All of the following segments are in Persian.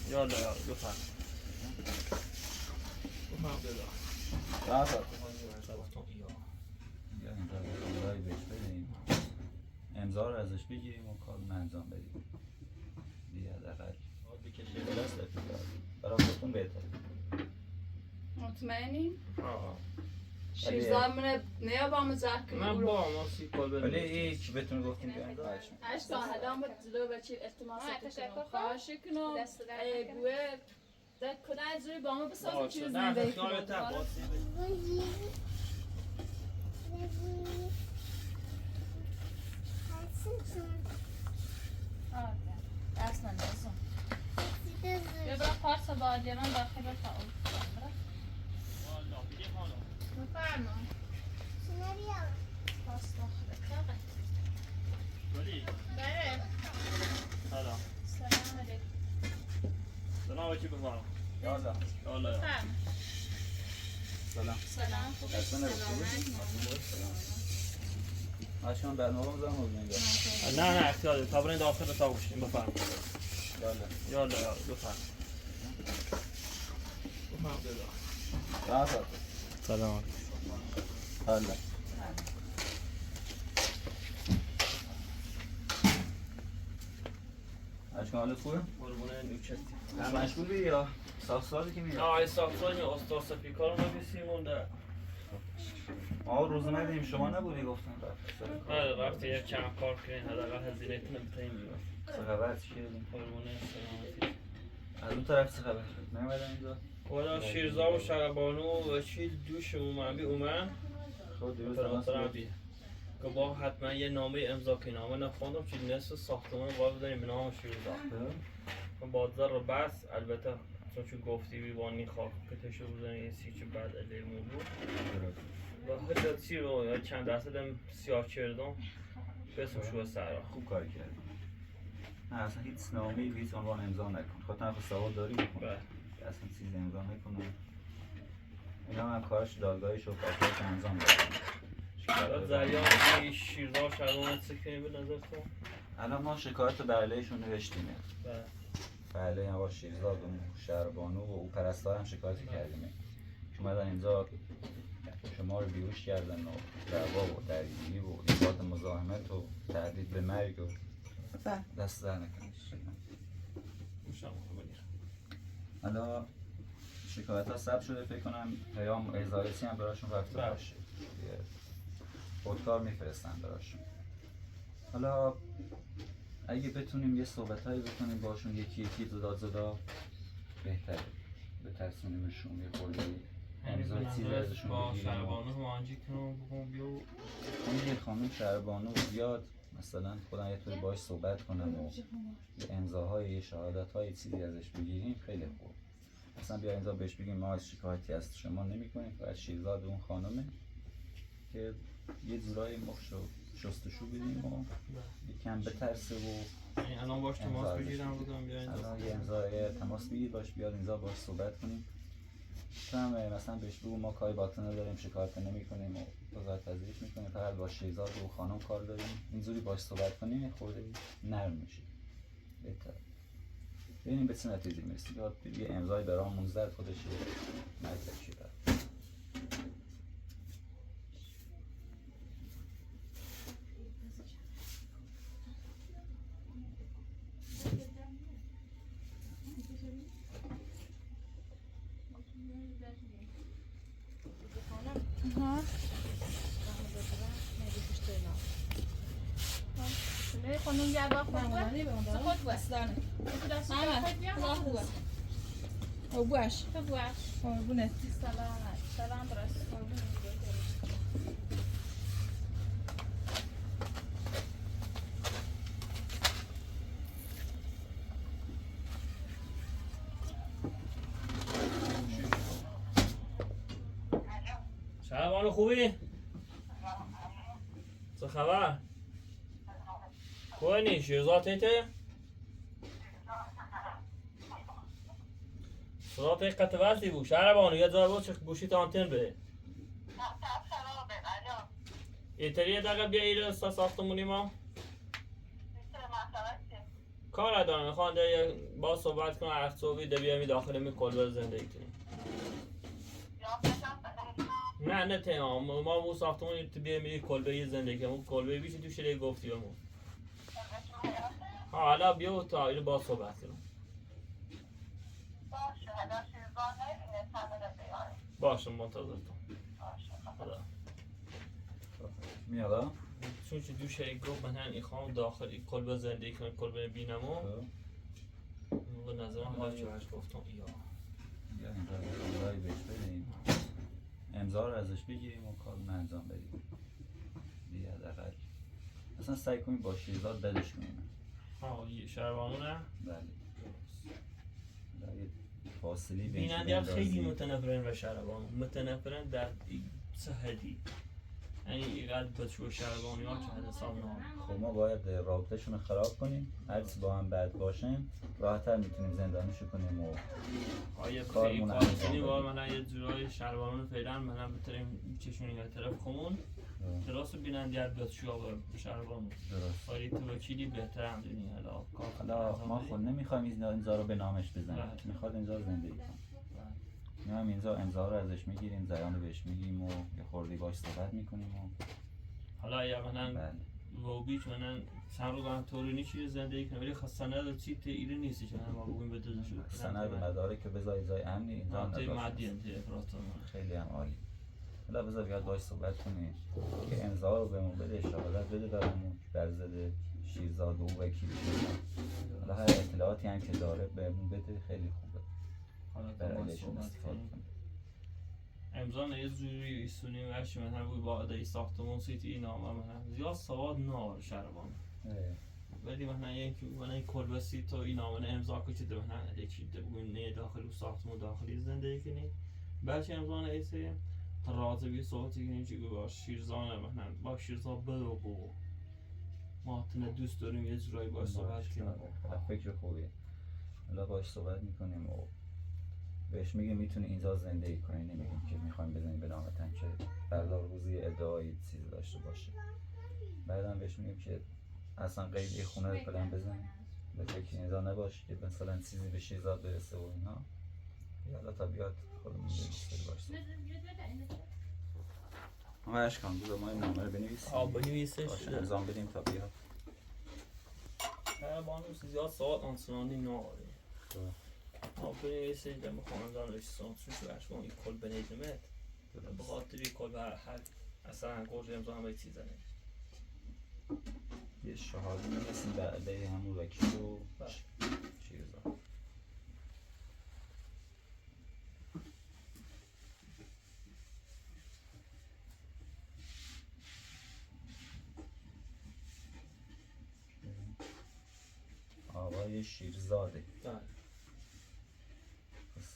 یالا بفرم بفرم یا امضای بهش بدیم امضا رو ازش بگیریم و کار انجام بدیم دیگه حداقل دست برای خودتون بهتره. مطمئنی؟ آه شیرزاد منه نیا با مزاک من با ما سیکل بدیم ولی این که بهتون گفتیم که امضا اشکان هدام جلو بچه التماس کنم خواهش کنم بوه در کدای جوری با ما بسازم چیز نمیده اصلا نیستم ببرا پارسا با آدیانان داخل تا اون بفرما پاس داخل ولی بله سلام سلام علیکم سلام بچه بفرم یالا یالا بفرما سلام سلام خوب دستان سلام آشان برنامه بزنم بزنیم نه اختیار تا برین داخل تا باشیم بفرم یالا یالا بفرم راحت سلام حالا اشکان حالت خوبه؟ قربونه نوچتی مشغولی یا ساختاری که میاد؟ آه ساختاری استاد سفی کار نبیسی مونده روزو ندیم شما نبودی گفتن رفتی یک چند کار کنین حداقل هزینه تونه بتاییم بیمار چه خبر چی کردیم؟ قربونه سلامتی از اون طرف چه خبر؟ نمیدن اینجا؟ والا شیرزا و شربانو و چیز دوش اومن بی اومن خود دیروز فرانسه بی که با حتما یه نامه امضا که نامه نخوندم چیز نصف ساختمان باید بداریم به نام شیرزا بازار رو بس البته چون گفتی بیوانی خاک کتشو بزنی یه سی چه بعد علیمون بود و حتی چی رو چند درصد هم سیاه کردم بسم شو سرا خوب کار کردی نه اصلا هیچ نامه‌ای هیچ عنوان امضا نکن خودت هم سواد داری بکن اصلا چیز امضا نکن اینا هم کارش دادگاهیش و کارش انجام دادن زریان شیرزا و شربانت سکنی به نظر تو؟ الان ما شکایت به علیهشون نوشتیم بله هم با شیرزاد و شربانو و او پرستار هم شکایت کردیم که اومدن اینجا شما رو بیهوش کردن و دعوا و درگیری و ایجاد مزاحمت و تهدید به مرگ و دست در نکنید حالا شکایت ها ثبت شده فکر کنم پیام ازایتی هم براشون رفته باشه خودکار میفرستن براشون حالا اگه بتونیم یه صحبتایی بکنیم باشون یکی یکی جدا بهتره بترسونیمشون یه خورده امضای چیزی ازشون با بگیریم شربانو مانجی کنم بگم بیو اون یه خانم شربانو بیاد مثلا خودم یه طوری باهاش صحبت کنم و یه امضاهای یه شهادت‌های چیزی ازش بگیریم خیلی خوب مثلا بیا اینجا بهش بگیم ما از شکایتی از شما نمی‌کنیم فقط شیرزاد اون خانمه که یه جورایی مخشو شستشو بدیم و یکم بترسه و الان باش تماس بگیرم بگم بیا اینجا الان یه امضای تماس بگیر باش بیاد اینجا باش صحبت کنیم هم مثلا بهش بگو ما کاری با تو نداریم شکایت نمی‌کنیم و وزارت پذیرش می‌کنیم فقط با شیرزاد و خانم کار داریم اینجوری باش صحبت کنیم یه خورده نرم میشه بهتر ببینیم به چه نتیجه میرسیم یه امضای برامون زد خودش مطلب شده خانم بیا با خود باش او باش قربونت سلام برس شربانو خوبی؟ چه خبر؟ کوه شیرزاد تیته؟ صدات یک قطع وزدی بود شربانو یه جای بود چه گوشیت آنتن بده ایتری یه دقیقه بیا ایره ساختمونی ما کار ندارم میخوام با صحبت کنم اخصابی ده بیامی داخل می کلبه زندگی کنیم نه تمام ما مو ساختمون تو بیامی کلبه زندگی کنیم کلبه بیشی تو شده گفتی همون حالا بیا تا اینو با صحبت کنم باشه منتظرتم حالا میاد چون چه دو شده گفت من هم ایخوام داخل کلبه زندگی کنیم کلبه بینمو به نظرم حالا چه هش گفتم یا اینجا امضایی بهش بدیم امضا رو ازش بگیریم و کار رو انجام بدیم دیگه حداقل اصلا سعی کنیم با شیرزاد بدش کنیم شهروانونه؟ بله یه فاصلی بیننده خیلی متنفرن و شهروان متنفرن در چه حدی یعنی اینقدر بچه شهروانی ها که حد حساب نام خب ما باید رابطهشون رو خراب کنیم هرچی با هم بد باشیم راحت‌تر میتونیم زندانیشو کنیم و آیا کارمون کار انجام کنی با بدیم. من یه جورای شهروانون فعلا من بتریم چشون یه طرف خمون درست بیننده هر بچه ها به شهروان درست ولی تو وکیلی بهتر هم دونی حالا ما خود نمیخوایم اینجا رو به نامش بزنیم میخواد اینجا زندگی کنیم میام اینجا امضا رو ازش میگیریم زیان رو بهش میگیم و یه خوردی باش صحبت میکنیم و حالا یا منن بله و بیچ منن سن رو گفتم طوری نیست زندگی کنم ولی خسته نداره چی ایره نیستی چون ما بگویم به دلش سند و مدارک که بذاری جای امنی اینجا هم منطقه نداشت. مادی انتظار خیلی هم عالی حالا بذار بیاد باش صحبت کنیم که امضا رو بهمون بده شهادت بده برامون در ضد شیرزاد و وکیل شیرزاد حالا هر اطلاعاتی هم که داره بهمون بده خیلی خوبه حالا برای که ازشون ما استفاده صحبت کنیم امضا نه یه جوری ایستونی و هرچی من هم با عده ساختمون سیتی این نامه من هم زیاد سواد نه شهروان ولی من یکی من کلبه سیت و این نامه امضا کشیده من یکی ده بگویم نه داخل ساختمون داخلی زندگی کنی بلکه امضا نه ایسه راضی بی صحبتی کنیم چی با شیرزانه من با شیرزان بلو ما تنه دوست داریم یه جورایی باش صحبت کنیم فکر خوبیه حالا باش صحبت میکنیم و بهش میگیم میتونی اینجا زندگی کنی نمیگیم که میخوایم بزنیم به نامتن که فردا روزی ادعایی چیزی داشته باشه بعدم بهش میگیم که اصلا قید خونه رو کلم بزن به فکر اینجا نباش که مثلا چیزی به شیرزاد برسه و اینا یالا تا بیاد خودمون بگیستری باش ما اشکان بذار ما این نامه رو بنویسیم بنویسش امضا بدیم تا بیاد بانو زیاد سوال آنسونانی نواره بنویسش دم خاندان رشتان سوش اشکان این کل بنیدمت به خاطر این کل هر اصلا گوش امضا هم باید چیزه یه شهاده میرسیم به همون وکیل و شیرزاد آقای شیرزاده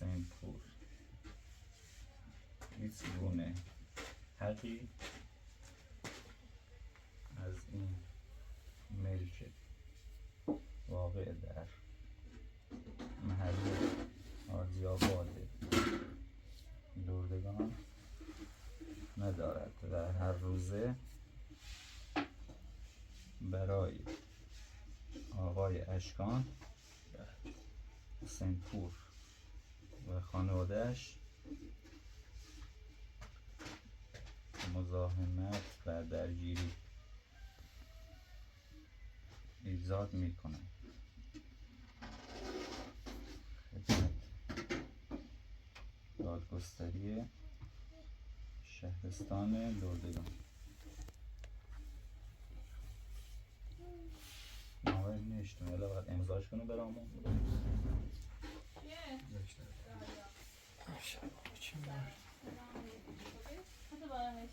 حسین پور هیچ گونه حقی از این ملک واقع در محله آرزیاباد لردگان ندارد و هر روزه برای آقای اشکان حسین پور و خانواده‌اش مزاحمت و درگیری ایجاد می‌کند. خدمت دادگستری شهرستان لردگان نامه نوشتم حالا باید امضاش کنه برامون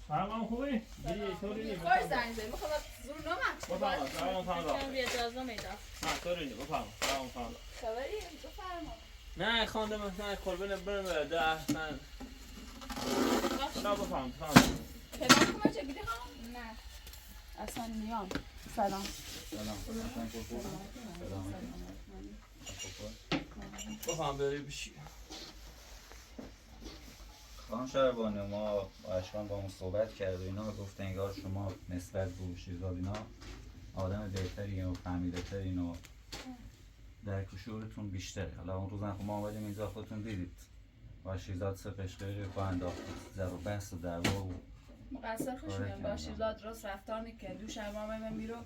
سلام خوبی؟ طوری نیست خوش زنگ زدی میخوام زور نامم سلام فکرم بیا اجازه میدم نه طوری نیست بفهم سلام خبری بفرما نه خانده مثلا کلبه برم ده احسن نه بفهم پیمان کما چه گیری خانم؟ نه اصلا میام سلام سلام سلام بفهم بری بشی خانم شهربانو ما با اشکان با اون صحبت کرد و اینا گفت انگار شما نسبت به شیرزاد اینا آدم بهترین و فهمیده ترین و درک و شعورتون بیشتره. حالا اون روز هم ما اومدیم اینجا خودتون دیدید با شیرزاد سه قشقه با انداختید زر و بحث و دعوا و مقصر خوشیم با شیرزاد درست رفتار نکرد دو شرمامه من میرو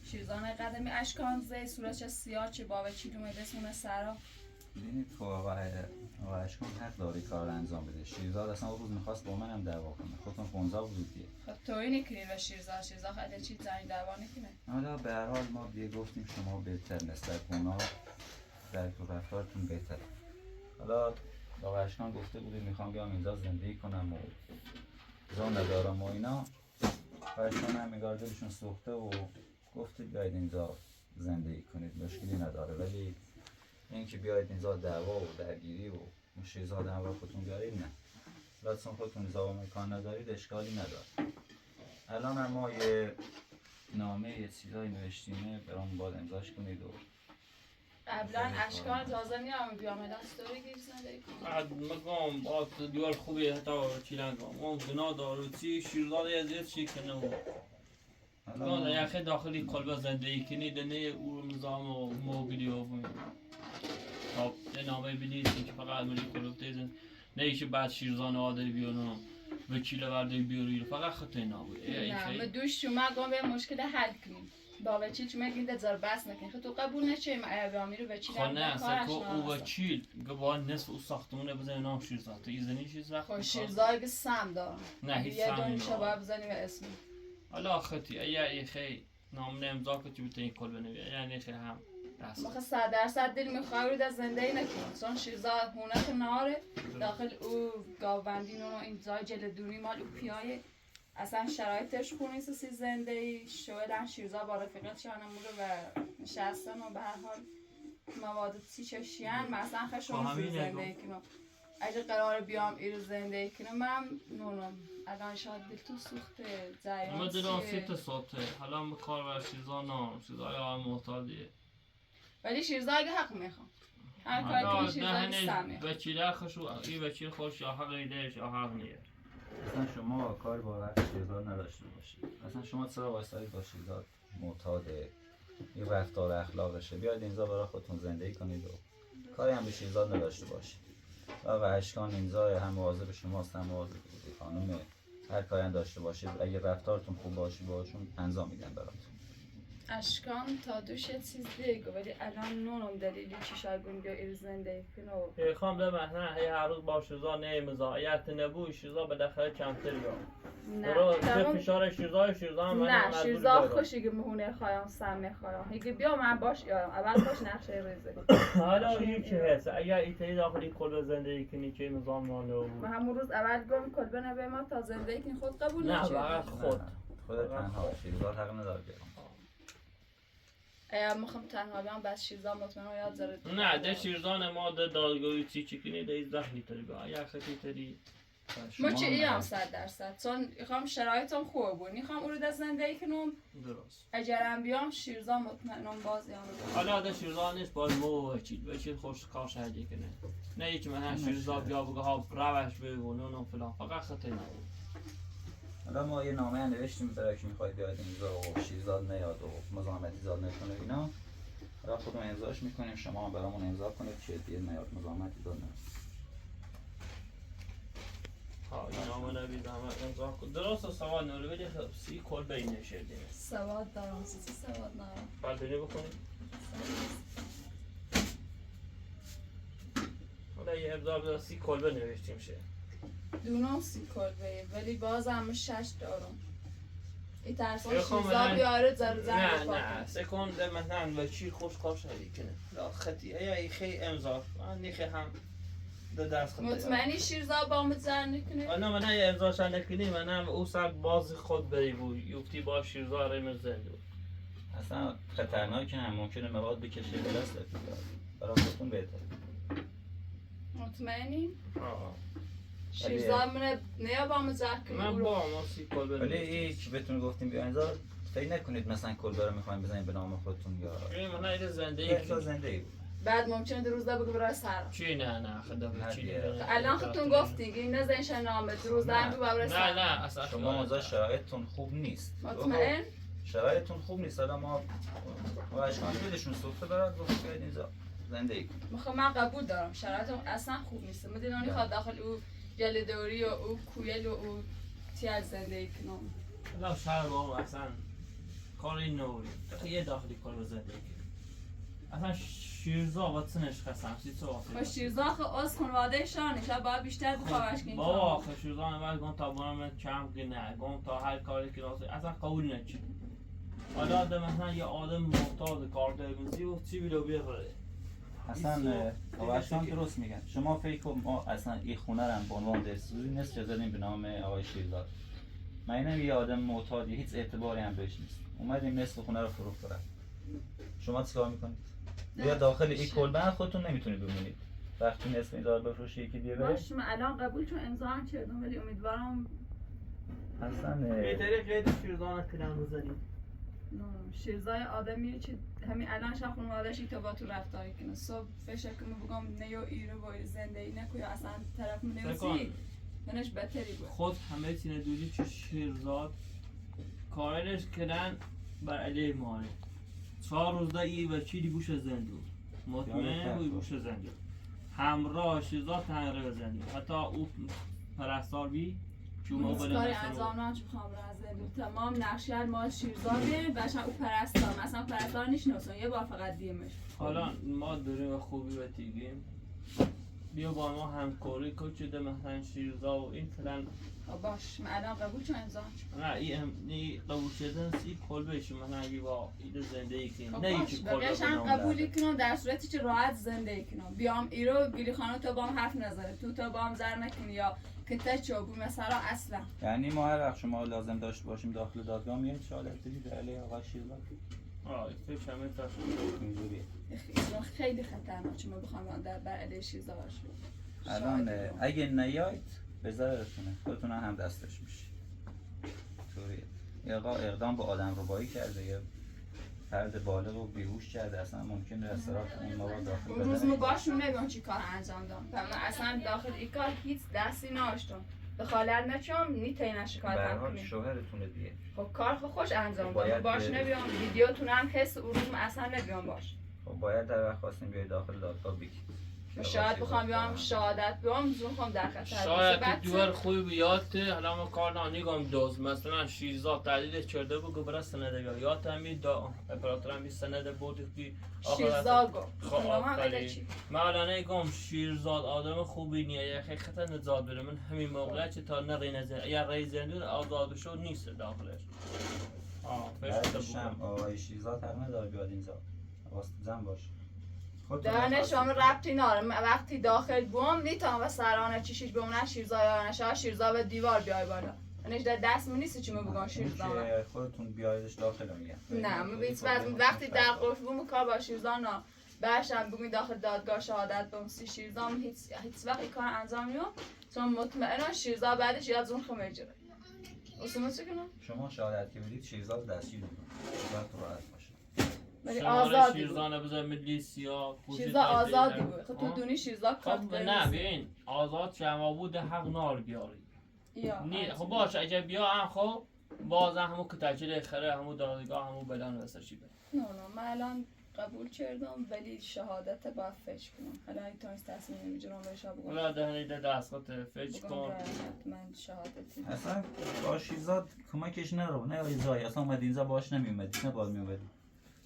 شیرزانه قدمی اشکان زی صورتش سیاه چه باوه چی دومه بسمونه سرا ببینید خب آقای اشکان حق داره کار رو انجام بده. شیرزاد اصلا اون روز میخواست با منم دعوا کنه. خودتون خونزا بودید. خب تویی نکنی و شیرزاد خیلی چی زنی دعوا نکنه. حالا به هر حال ما دیگه گفتیم شما بهتر نسبت به اونا درک و رفتارتون بهتره. حالا آقای اشکان گفته بودید میخوام بیام اینجا زندگی کنم و زن ندارم و اینا. آقای اشکان هم میگار دلشون سوخته و گفتید بیاید اینجا زندگی کنید مشکلی نداره، ولی اینکه بیاید اینجا دعوا و درگیری و شیرزاد همراه خودتون بیارید نه. لطفاً خودتون اینجا امکان ندارید اشکالی نداره. الان هم ما یه نامه یه چیزایی نوشتیمه برام باید امضاش کنید و قبلا اشکان تازه میام بیام دستوری گیر زندگی کنم. بعد مگم با دیوار خوبی حتی چی نگم اون گناه داره چی شیرزاد یزید چی کنه و گناه یخه داخلی کلبه زندگی کنی دنه او نظام و موبیلی و خب یه نامه بنویسید که فقط ملی کلوب تیزن نه ایشه بعد شیرزان آدری بیارم وکیل ورده بیاری فقط خطای نابود نه من دوش شما گم به مشکل حل کنیم با وکیل شما گینده زر بس نکنی خب تو قبول نشه ما بیامی رو وکیل خب نه سکو او وکیل گواه نصف او ساختمونه بزنی نام شیرزاد تو ایزنی چیز وقت خب شیرزاد که سم دارم نه هیچ یه سم دون نیست شباب بزنی و اسمی حالا خطی ای خیلی نام امضا کنی بتونی کل بنویسی یعنی خیلی هم مخه 100% دل میخوای رو زندگی نکنی چون شیرزاد هونت ناره داخل او گاوبندی نونو این زای جلدونی مال او پیایه اصلا شرایطش خونی سی زندگی شویدن شیرزاد با رفیقت شانه موره و نشستن و به هر حال مواد سی چشیان مثلا خشون زندگی کنم اگه قرار بیام ایرو زندگی کنم من نونم الان شاید دل تو سوخته زیان ما دلان سیت ساته حالا مکار و شیرزاد نام شیرزاد یا محتاجیه ولی شیرزاد حق میخوام هر کاری که شیرزاد سم میخوام وکیل خوشو این وکیل خوش یا حق ایدهش یا حق نیه اصلا شما کار با حق شیرزاد نداشته باشید. اصلا شما چرا واسطید با شیرزاد معتاده این رفتار اخلاقشه بیاید اینجا برای خودتون زندگی کنید و کاری هم به شیرزاد نداشته باشید. و اشکان اینجا هم مواظب شماست هم مواظب بودی خانم هر کاری هم داشته باشید اگه رفتارتون خوب باشی باشون انجام میدن براتون. اشکان تا دوش چیز دیگه ولی الان نونم دلیلی چی شاید گم بیا ایر زندگی کنه ای خام ده مهنه هی هر روز با شیرزاد نمیزا اگه نبود شیرزاد به داخل کمتر یا نه فشار شیرزاد هم نه شیرزاد خوشی که مهونه خواهم سم میخواهم اگه بیا من باش یارم اول خوش نقشه ریزه حالا این چه هست اگر ایتایی داخلی کل زندگی کنی که نظام مانده بود من همون روز اول گم کل بنه ما تا زندگی کنی خود قبول نه نشه فقط خود تنها شیرزاد حق نداره بیارم اگر میخوام تنها بیام بس شیرزاد مطمئن یاد داره نه ده شیرزان ما ده دادگاهی چی کنی ده 18 لیتری با اگر خطی تری ما چه ایم 100% چون میخوام شرایطم خوب بود میخوام اون رو در زندگی کنم درست اگرم بیام شیرزان مطمئنم بازی هم حالا ده شیرزان نیست باز مو وکیل خوش کار شهدی کنه نه هیچ من شیرزاد بیا بگه ها روش بگونون و فلان فقط خطی نبود حالا ما یه نامه نوشتیم برای که میخواید بیاید اینجا و شیرزاد نیاد و مزاحمتی زاد نکنه اینا حالا خودمون امضاش میکنیم شما هم برامون امضا کنید که دیگه نیاد مزاحمتی زاد نکنه. ها این نامه نوید همه امضا کن درست سواد نوری ولی سی کل بینه شدیم سواد دارم سی سواد ندارم برداری بکنید حالا یه امضا بذار سی کل بنوشتیم شه دونم سی کلبه ولی باز هم 6 دارم ای ترسان شیرزاد بیاره زر نه سکند مثلا وکیل خوش کار شدی کنه لا خطی ای خیلی امضا من نیخه هم دو دست خطی مطمئنی شیرزاد با همت زر نکنه؟ من نه امضاش نکنی من هم او سر باز خود بری بود یفتی با شیرزاد ریم زنده بود اصلا خطرناکه هم ممکنه مواد بکشه به دست برای خودتون بهتره. مطمئنی؟ آه شیرزاد منه نیا با همت زر کنی من با ما سی کل بنوشتیم ولی ای که بهتون گفتیم بیاین اینجا فکر نکنید مثلا کل داره میخوایم بزنید به نام خودتون یا من ایده زندگی بود بعد ممکنه روز ده بگه برای سر چی نه خدا چی الان خودتون گفتین که نزنش نامه روز ده بگه برای سر نه اصلا شما اوضاع شرایطتون خوب نیست مطمئن شرایطتون خوب نیست. حالا ما اشکال دلشون سوخته برات گفت بیاید اینجا زندگی کنید. خب من قبول دارم شرایطم اصلا خوب نیست. مدیرانی خواد داخل او جلدوری و او کویل و او تیال زندگی کنم. لا شهر با اصلا کاری نوری یه داخلی کار به زندگی اصلا شیرزا و سنش خسم سی تو خب شیرزا خب از خانواده شانه شاید باید بیشتر بخواهش کنیم. بابا خب شیرزا نمید گم تا بانم کم نه گم تا هر کاری که راسته اصلا قبول نچی. حالا آدم مثلا یه آدم محتاج کار درگوزی و چی بیلو بیاره. اصلا آقایشان درست میگن. شما فکر کن ما اصلا این خونه رو به عنوان دستوری نیست که زدیم به نام آقای شیرزاد. من اینم یه آدم معتادی هیچ اعتباری هم بهش نیست. اومدیم نصف خونه رو فروخت دارم. شما چیکار میکنید؟ بیا داخل این کلبه خودتون نمیتونید بمونید. وقتی نصف این دار بفروشی یکی دیگه بره. باش من الان قبول چون امضا هم کردم ولی امیدوارم اصلا بهتره قید شیرزا نکنم بزنیم. شیرزای آدمیه که همین الان شب خانواده‌اش تو با تو رفتاری کنه. صبح فشار کنم بگم نیو ایرو باید زندگی نکنی اصلا طرف منوسی منش بهتری بود. خود همه تینه دوری چه شیرزاد کارش کردن بر علیه ماره 4 روز ای و چیلی بوش زندون مطمئن بوی بوش زندون همراه شیرزاد تنگره زندون حتی او پرستار بی چون هیچ کاری انجام نام چون خواهم را زندون تمام نقشیار مال شیرزاده باشن او پرستار مثلا پرستار نشناسن یه بار فقط دیمش. حالا ما داریم خوبی و تیگیم بیا با ما همکاری کن چه ده مثلا شیرزا و این فلان باش من الان قبول چون امضا نه این قبول شدن سی کل بشیم مثلا اگه با این زندگی کنیم نه باش یکی کل بقیه‌ش هم قبولی کنم در صورتی که راحت زندگی کنم بیام ایرو گلی خانم تو با هم حرف نزنه تو با هم زر نکنی یا کته چوبو مثلا اصلا یعنی ما هر وقت شما لازم داشت باشیم داخل دادگاه میایم شهادت بدید علیه آقای شیرزاد. فکر همه تا اینجوریه. خیلی خطرناک چون ما بخوام در بر علیه شیرزا باشیم. الان اگه نیاید به ضررتونه خودتون هم دستش میشی. طوریه. یه آقا اقدام به آدم ربایی کرده یه فرد بالغ و بیهوش کرده اصلا ممکنه رستوران اون ما داخل اون روز ما باشون نمیدونم چی کار انجام دادم. من اصلا داخل این کار هیچ دستی نداشتم. دخالت نچم نیتین شکایت هم کنیم. کنیم. شوهرتونه دیگه. خب کار خوش انجام باید دادم. باش نمیام ویدیوتون هم حس اون روز اصلا نمیام باش. خب باید در وقت خواستیم بیاید داخل دادگاه بگید. شاید بخوام بیام شهادت بیام زون خواهم در خطر شاید که دوار خوبی بیاده حالا ما کار نانیگم دوز مثلا شیرزا تعدیل کرده بگو برای سنده بیا یا تامی دا اپراتور همی سنده بود که شیرزا گو خب من الان نگم شیرزاد آدم خوبی نیه یا خیلی خطر نزاد بره من همین موقع چه تا نقی نزد یا رئیس زندون آزاد شد نیست داخلش بعدش هم آقای شیرزاد تقریبا داره بیاد اینجا واسه زن باشه دانش هم ربطی ناره وقتی داخل بوم نیتام و سرانه چیشیش بمونه شیرزا یا شیرزا به دیوار بیای بالا منش در دست من نیست چی من بگم شیرزا خودتون بیایدش داخل میگم نه من وقتی در قرف بوم کار با شیرزا نه بعدشم بگم داخل دادگاه شهادت بوم سی شیرزا هیچ وقت کار انجام نیوم چون مطمئنا شیرزا بعدش یاد زون خمه جره اصلا چی کنم شما شهادت که بدید شیرزا دستگیر میکنه تو راحت باشه ولی آزادی شیرزا نبزه ملی سیاه شیرزا آزادی بود خب تو دونی شیرزا کارت نه ببین آزاد شما بود حق نار بیاری خب باشه اگه بیا هم خب باز همون که تجلیل خره همون دادگاه همون بلان واسه نه من الان قبول کردم ولی شهادت باید فچ کنم حالا این تایست تصمیم نمیجورم بهش بگم حالا دهنی ده دستگاه فچ کن من شهادتی اصلا با شیرزاد کمکش نرو نه ایزای اصلا اومد اینجا باش نمیومدی نه باز میومدی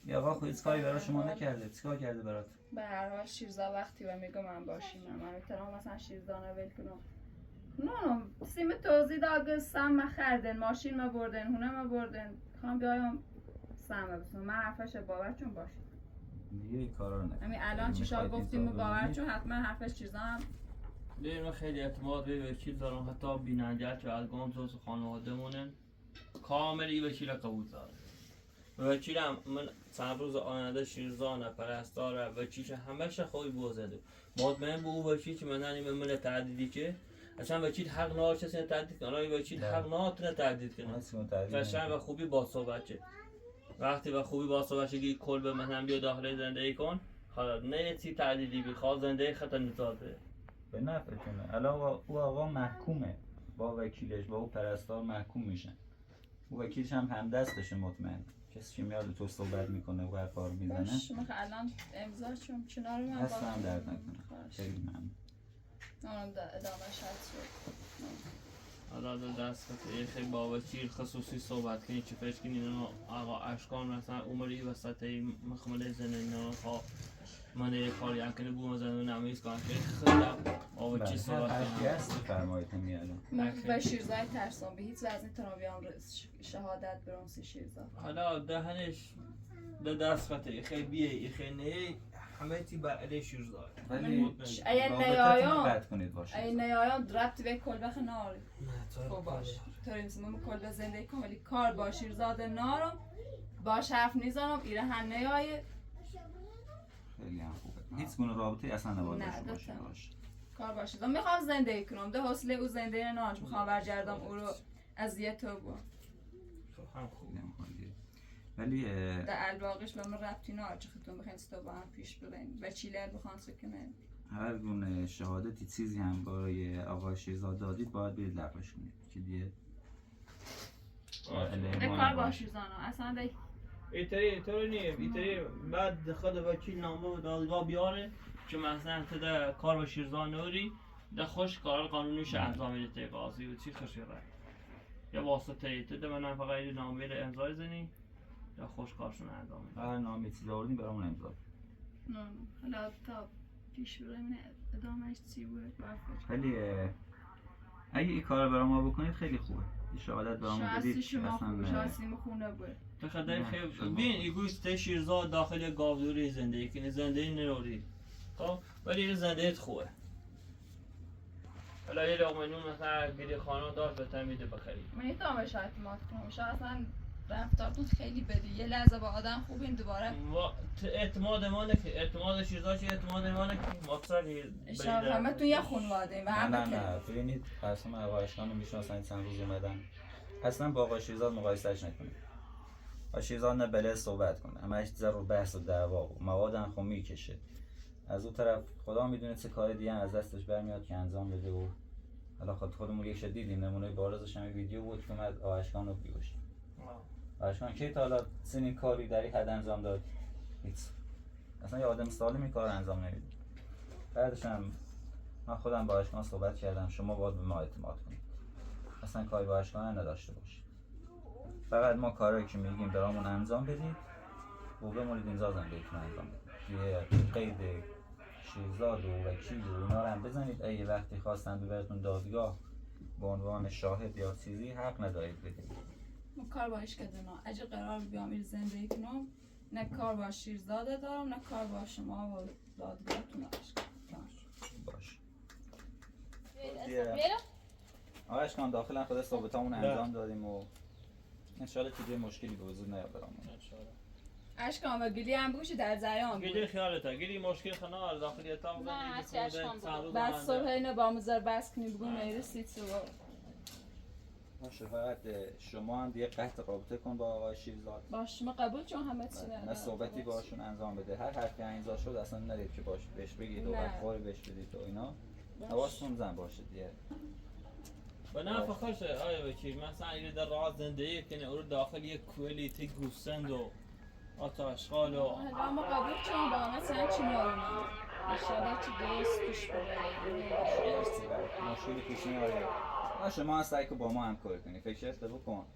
یا آقا خود کاری برای شما نکرده چیکار کرده برات به هر حال شیرزا وقتی و میگم من باشیم من احترام مثلا شیرزا نول کنم نه سیم توضیح داگ سم خردن ماشین ما بردن هونه ما بردن خوام بیایم سم بسون من حرفش باور چون باشیم دیگه این کارا رو نکن همین الان چیشا گفتیم باور چون حتما حرفش چیزا هم من خیلی اعتماد به وکیل دارم حتی بیننده که از گام زوز خانواده مونن کامل این وکیل قبول داره وکیلم من چند روز آینده شیرزانه پرستاره وکیلش همه‌ش خوبی بوزده مطمئن به او وکیل که من تعدیدی که اصلا وکیل حق نداره کسی تعدید کنه وکیل حق نداره تعدید کنه قشنگ و خوبی با صحبت چه وقتی و خوبی با صحبت چه کل به من بیا داخل زندگی کن حالا نه چی تعدیدی بخواد زندگی خطر نزاده به نفعتونه الان او آقا محکومه با وکیلش با او پرستار محکوم میشن وکیلش هم دستشه مطمئن. کسی که میاد تو صحبت میکنه و حرفا رو میزنه. باش من الان امضا چون چنا رو من دست هم درد نکنه. خواهش. خیلی ممنون. اونم ادامه شد شد. حالا دست خط خیلی با وکیل خصوصی صحبت کنی چه فکر کنی اینا آقا اشکان مثلا عمری وسط مخمله زنه ها من یه کاری اکنه بوم زنه نمیز کنم خیلی با وکیل صحبت کنی هست فرمایت میادم. من به شیرزای ترسان به هیچ وزنی تنابیام شهادت برام سی شیرزا. حالا دهنش ده دست خطه خیلی بیه خیلی نه همه تی بر علیه شیرزاد ولی اگه نیایم قطع کنید باشه. اگه نیایم دربت به کلبه ناری. نه خب باش. طوری مثل من کلبه زندگی کنم ولی کار با شیرزاد نارم باش حرف نیزنم ایره هم نیایه. خیلی هم خوبه. هیچ گونه رابطه اصلا نباید نه، داشته باشه. دوستم. باشه. کار باشه. میخوام زندگی کنم. ده حوصله او زندگی نانج میخوام برگردم او رو اذیت تو با. هم خوب خیلی هم خوبه. ولی در الواقعش به من ربطی نداره چه خودتون بخواید تو با هم پیش برین و چیلر بخوان سکنه. هر گونه شهادتی چیزی هم برای آقای شیرزاد دادید باید برید لغوش کنید که دیگه ده کار باشی زانا اصلا ده ایتری نیم ایتری بعد خود وکیل نامه و دادگاه بیاره که مثلا تو ده کار با شیرزان نوری ده خوش کار قانونیش انجام میده قاضی و چی خوشی رای یا واسطه ایت ده من فقط یه نامه رو امضای زنی یا خوش کارشون انجام میده هر نامی چیزی آوردین برامون امضا نه حالا تا پیش برین ادامهش چی بود بافر ولی اگه این کار برای ما بکنید خیلی خوبه. این شهادت برامون شاستی بدید شما خوب اصلا شاستی خونه بود تو خدای نه، خیلی شما. ببین ایگوش ته شیرزاد داخل یک گاودوری زندگی کنی زندگی نروری خب ولی این زندگیت خوبه حالا یه لقمه نون مثلا گیری خانه داشت بهتر میده بخری من نیتام شاید اعتماد کنم شاید اصلا رفتارتون خیلی بدی یه لحظه با آدم خوبین دوباره اعتماد ما نکن اعتماد شیرزاد چه اعتماد ما نکن مطلق شاید همه تو یه خانواده و همه نه ببینید اصلا آقای اشکان رو میشناسن چند روز اومدن اصلا با آقای شیرزاد مقایسهش نکنید. آقای شیرزاد نه بله صحبت کنه همش ضرور بحث و دعوا و مواد هم خب میکشه. از اون طرف خدا میدونه چه کار دیگه از دستش برمیاد که انجام بده و حالا خودمون یک دیدیم نمونه بارزش هم ویدیو بود که اومد آقای اشکان رو بیوش. آقای اشکان کی تا حالا سنین کاری در این حد انجام داد؟ هیچ. اصلا یه آدم سالم این کار انجام نمیده. بعدش هم من خودم با اشکان صحبت کردم شما باید به ما اعتماد کنید. اصلا کاری با اشکان نداشته باشید. فقط ما کارایی که میگیم برامون انجام بدید و بمونید اینجا زندگیتون انجام بدید. یه قید شیرزاد و وکیل و اینا رو هم بزنید اگه وقتی خواستن ببرتون دادگاه به عنوان شاهد یا چیزی حق ندارید بدید. من کار باش کردم اگه قرار بیام این زندگی کنم نه کار با شیرزاده دارم نه کار با شما و دادگاهتون باش. بیرم آقا اشکان داخل خود ثابتامون انجام دادیم و انشالله که دیگه مشکلی به وجود نیاد برامون. اشکان و گلی هم بگوشی در زیان بود گیری خیالته گیری مشکل خنال داخلی اتاق نه، هستی اشکان بود. بعد صبح اینو با مزار بس کنی بگو میرسید سو باشه فقط شما هم دیگه قطع رابطه کن با آقای شیرزاد. باش ما قبول چون همه چی نه صحبتی باشون انجام بده هر حرفی انجام شد اصلا ندید که باش بهش بگید و نه. اخباری بهش بدید و اینا حواستون زن باشه دیگه. و نه فخرش آیا وکیل مثلا اگه در راه زندگی کنه او رو داخل یک کوالیتی گوسفند و آتشخال و حالا ما قبول چون با همه سن چی ناریم انشالله چی درست پیش بره مشکلی پیش نیاره. شما هم سعی کن با ما همکاری کنی فکر بکن.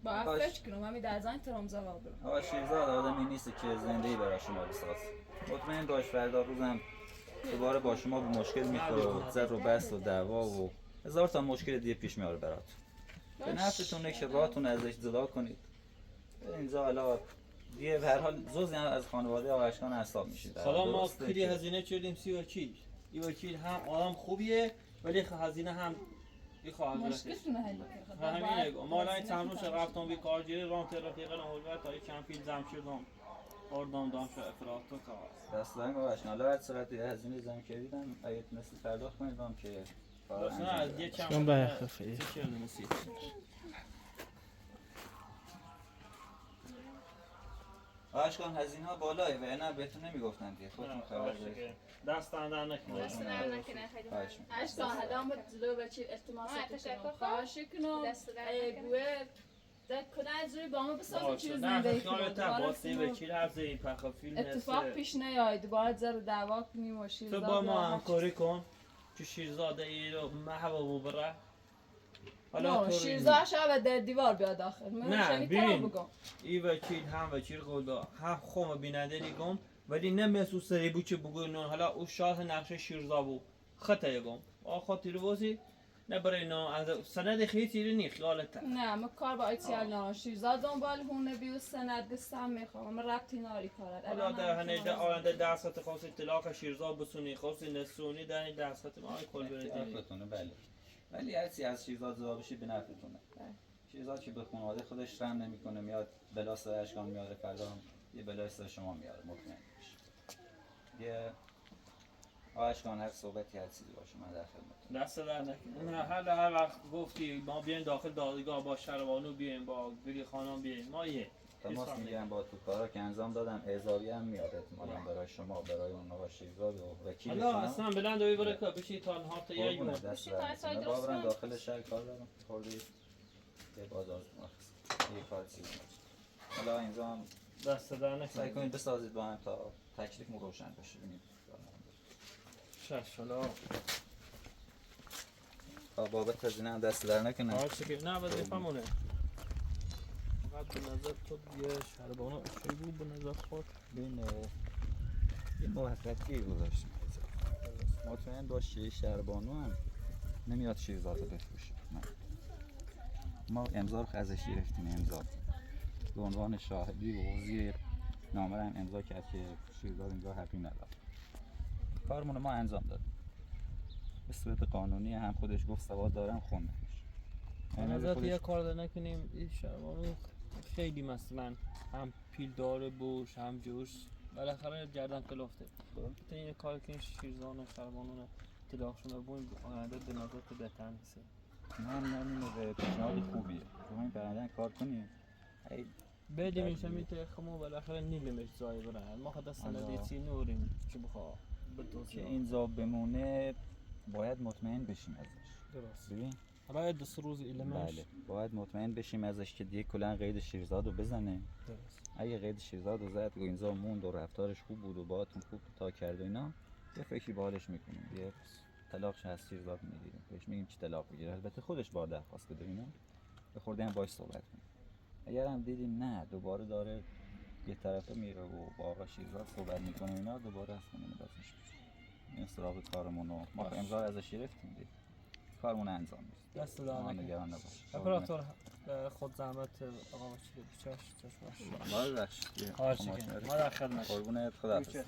با هم فکر کنم همین در زن ترام زواب برم آقا شیرزاد آدمی نیست که زندگی برای شما بسازه. مطمئن باش فردا روزم دوباره با شما به مشکل میخوره و زر و بحث و دعوا و هزار تا مشکل دیگه پیش میاره برات. به نفستونه که راهتون ازش جدا کنید. اینجا حالا دیگه به هر حال جزئی از خانواده آقا اشکان حساب میشید. حالا ما کلی هزینه چردیم سی وکیل این وکیل هم آدم خوبیه ولی هزینه هم این خواهد مشکلتون حل کنید همینه ما الان چند روز رفتم به کارگیری رام ترافیق اولویت تا چند فیل زم شدم آردام دام شو افراد تو تا دست دارم آقا اشکان حالا هر صورت هزینه زمین کردیدم اگه تونستید پرداخت کنید هم که کار نه از یه انجام چند بخفی چه کردیم سی اشکان هزینه ها بالاه و اینا بهتون نمیگفتن دیگه خودتون خبر دارید. دست اندر نکنید دست در نکنه خیلی خواهش می‌کنم. اشکان حالا ما جلو بچی التماس تشکر کنم کنم. خواهش کنم دست در ای نکنه. بوه کلا اینجوری با ما بسازیم باشه چیز نه زندگی خیالت کنیم. هم دوباره واسه فیلم وکیل هر زی پخ فیلم اتفاق پیش نیاید دوباره ذره دعوا کنیم و تو شیرزاد با ما راحت همکاری کن که شیرزاده ای رو محبوب بره نه تو شیرزاد شب در دیوار بیاد داخل من نه، شنی ببین. بگم ای وکیل هم وکیل خدا هم خوم بیننده نیگم ولی نه مثل سری بود که بگوی نه حالا او شاه نقشه شیرزا بود خطا یگم خاطر بازی نه برای نه از سند خیلی تیری نی خیالت نه من کار با ایتیال نه شیرزاد دنبال هونه بیو سند دستم میخوام من ربطی ناری کارد حالا در هنه آینده درست خاص اطلاق شیرزا بسونی خاص نسونی در درست ما کل برید نفعتونه بله ولی هرچی از شیرزاد زا بشی به نفعتونه شیرزاد که به خانواده خودش رحم نمیکنه میاد بلا سر اشکان میاره فردا هم یه بلای سر شما میاره مطمئن باش یه اشکان هر صحبتی هر چیزی باشه من در خدمتتونم دست در نکنه نه هر وقت گفتی ما بیاین داخل دادگاه با شروانو بیاین با گلی خانم بیاین ما یه تماس میگیرم با تو کارا که انجام دادم اعزاریه هم میاد احتمالاً برای شما برای اون آقا شیرزاد و وکیل حالا شما اصلا بلند دوی بره که بشی تا نهار تا یه قربونه یون دست بشی تا در سای نکنه. درست بابرم کن. داخل شهر کار دارم خورده یه بازار یه کار چیزی باشه حالا اینجا هم دست در سعی نکنه کنید بسازید با هم تا تکلیف روشن بشه ببینید شش حالا تا بابت هزینه هم دست در نکنه آره چه که نه وظیفمونه فقط به نظر تو یه شربانو چی بود به نظر خود ببین یه موقتی گذاشتیم مطمئن باش یه شهربانو هم نمیاد شیرزاد رو بفروشه نه. ما امضا رو ازش گرفتیم امضا به عنوان شاهدی و وزیر نامه رو هم امضا کرد که شیرزاد اینجا حقی نداره کارمون رو ما انجام دادیم به صورت قانونی هم خودش گفت سواد دارم خوندمش به نظر یه کار داره نکنیم این شربانو خیلی مثلا هم پیل داره بوش هم جوش بالاخره گردن کلافته تو یه کار که این شیرزان و شربانو تلاقشون رو بوین آینده به نظر تو بهتر نیست من نمیده پیشنهاد خوبیه شما این برندن کار کنیم ای بدیم این شمی تخمو بالاخره نیلمش زای برن ما خدا سنده چی نوریم چی بخوا به که دوستی این زا بمونه باید مطمئن بشیم ازش درست ببین حالا دو سه روز ایلمش بله باید مطمئن بشیم ازش که دیگه کلا قید شیرزاد رو بزنه درست اگه قید شیرزاد رو زد و اینجا موند و رفتارش خوب بود و باهاتون خوب تا کرد و اینا یه فکری باحالش میکنیم یه طلاقش از شیرزاد میگیریم بهش میگیم که طلاق بگیره البته خودش بار درخواست بده اینا به خورده هم باش صحبت کنیم اگر هم دیدیم نه دوباره داره یه طرفه میره و با آقا شیرزاد صحبت میکنه اینا دوباره از خونه ندازش این سراغ کارمون رو ما امضا ازش گرفتیم دیگه کارمون انجام میدیم دست در ما نکنه نگران نباش اپراتور خود زحمت آقا چی چش ما بخشید ما در خدمت قربونت خدا دست در